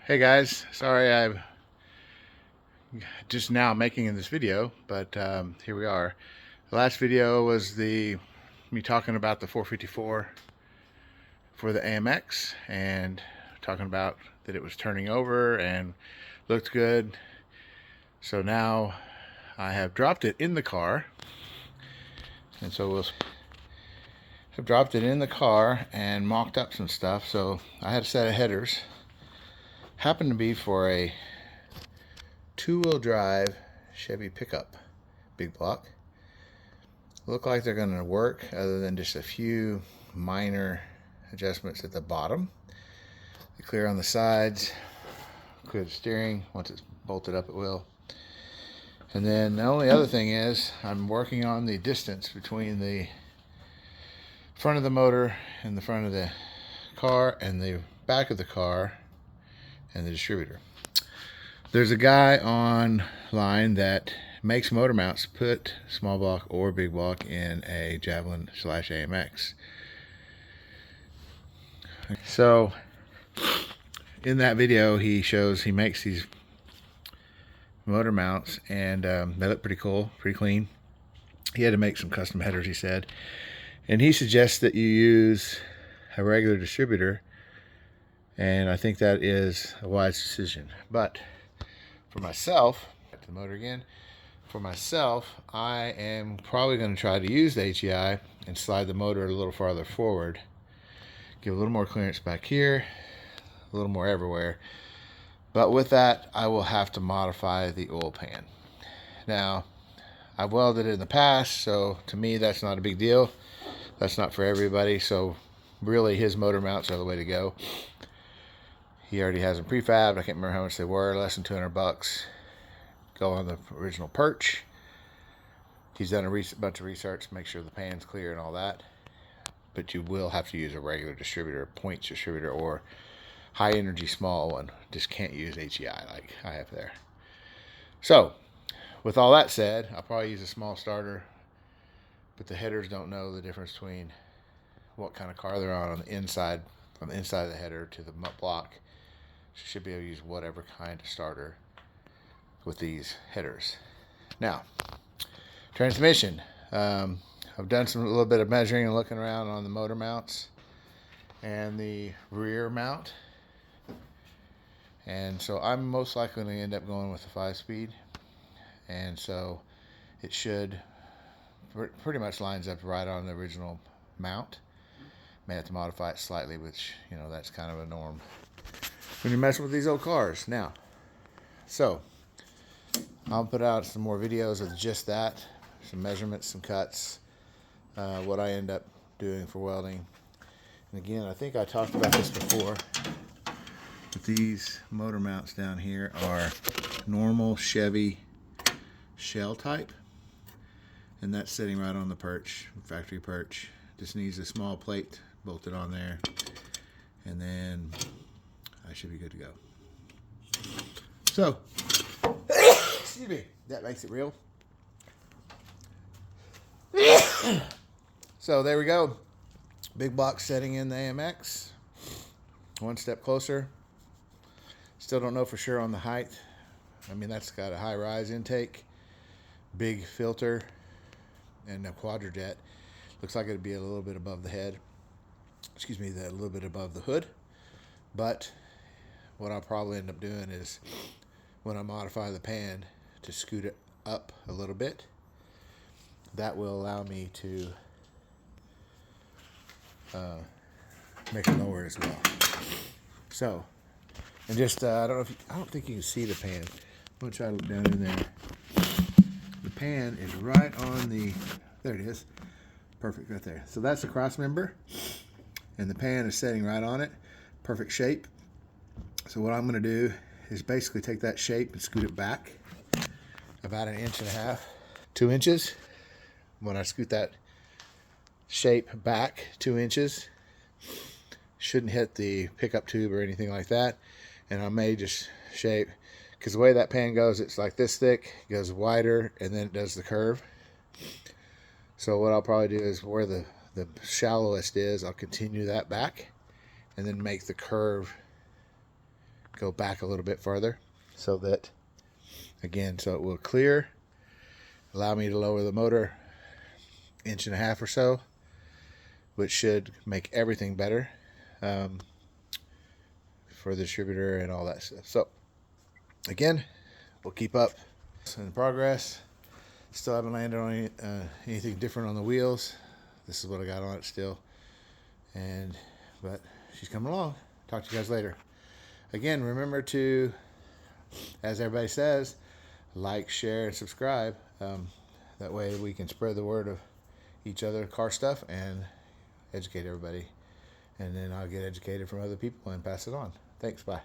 Hey guys, sorry I'm just now making this video, but here we are. The last video was me talking about the 454 for the AMX and talking about that it was turning over and looked good. So now I have dropped it in the car, and so we'll have dropped it in the car and mocked up some stuff. So I had a set of headers, happened to be for a two-wheel drive Chevy pickup big block. Look like they're going to work, other than just a few minor adjustments at the bottom. They clear on the sides, clear the steering. Once it's bolted up, it will. And then the only other thing is I'm working on the distance between the front of the motor and the front of the car and the back of the car and the distributor. There's a guy online that makes motor mounts, put small block or big block in a Javelin / AMX. So in that video he makes these motor mounts, and they look pretty cool, pretty clean. He had to make some custom headers, he said, and he suggests that you use a regular distributor, and I think that is a wise decision. But for myself, back to the motor again, for myself, I am probably going to try to use the HEI and slide the motor a little farther forward, give a little more clearance back here, a little more everywhere. But with that, I will have to modify the oil pan. Now, I've welded it in the past, so to me that's not a big deal. That's not for everybody, so really his motor mounts are the way to go. He already has them prefabbed. I can't remember how much they were, less than 200 bucks. Go on the original perch. He's done a bunch of research to make sure the pan's clear and all that. But you will have to use a regular distributor, points distributor, or high energy small one. Just can't use HEI like I have there. So, with all that said, I'll probably use a small starter, but the headers don't know the difference between what kind of car they're on the inside, from the inside of the header to the block. So you should be able to use whatever kind of starter with these headers. Now, transmission. I've done a little bit of measuring and looking around on the motor mounts and the rear mount, and so I'm most likely going to end up going with a 5-speed, and so it should pretty much lines up right on the original mount. May have to modify it slightly, which, you know, that's kind of a norm when you're messing with these old cars. Now, so I'll put out some more videos of just that, some measurements, some cuts, what I end up doing for welding. And again, I think I talked about this before, but these motor mounts down here are normal Chevy shell type, and that's sitting right on the perch, factory perch. Just needs a small plate bolted on there, and then I should be good to go. So, excuse me, that makes it real. So there we go. Big block setting in the AMX. One step closer. Still don't know for sure on the height. I mean, that's got a high rise intake, big filter, and a quadrajet. Looks like it'd be a little bit above the head. Excuse me, a little bit above the hood. But what I'll probably end up doing is, when I modify the pan to scoot it up a little bit, that will allow me to make it lower as well. So, and just I don't think you can see the pan. I'm gonna try to look down in there. The pan is right on the, there it is, perfect right there. So that's the cross member, and the pan is setting right on it, perfect shape. So what I'm gonna do is basically take that shape and scoot it back about 1.5 inches, 2 inches. When I scoot that shape back 2 inches, shouldn't hit the pickup tube or anything like that. And I may just shape, because the way that pan goes, it's like this thick, it goes wider, and then it does the curve. So what I'll probably do is where the shallowest is, I'll continue that back and then make the curve go back a little bit farther so that, again, so it will clear, allow me to lower the motor 1.5 inches or so, which should make everything better for the distributor and all that stuff. So again, we'll keep up in progress. Still haven't landed on anything different on the wheels. This is what I got on it still, but she's coming along. Talk to you guys later. Again, remember to, as everybody says, like, share, and subscribe. That way we can spread the word of each other car stuff and educate everybody, and then I'll get educated from other people and pass it on. Thanks. Bye.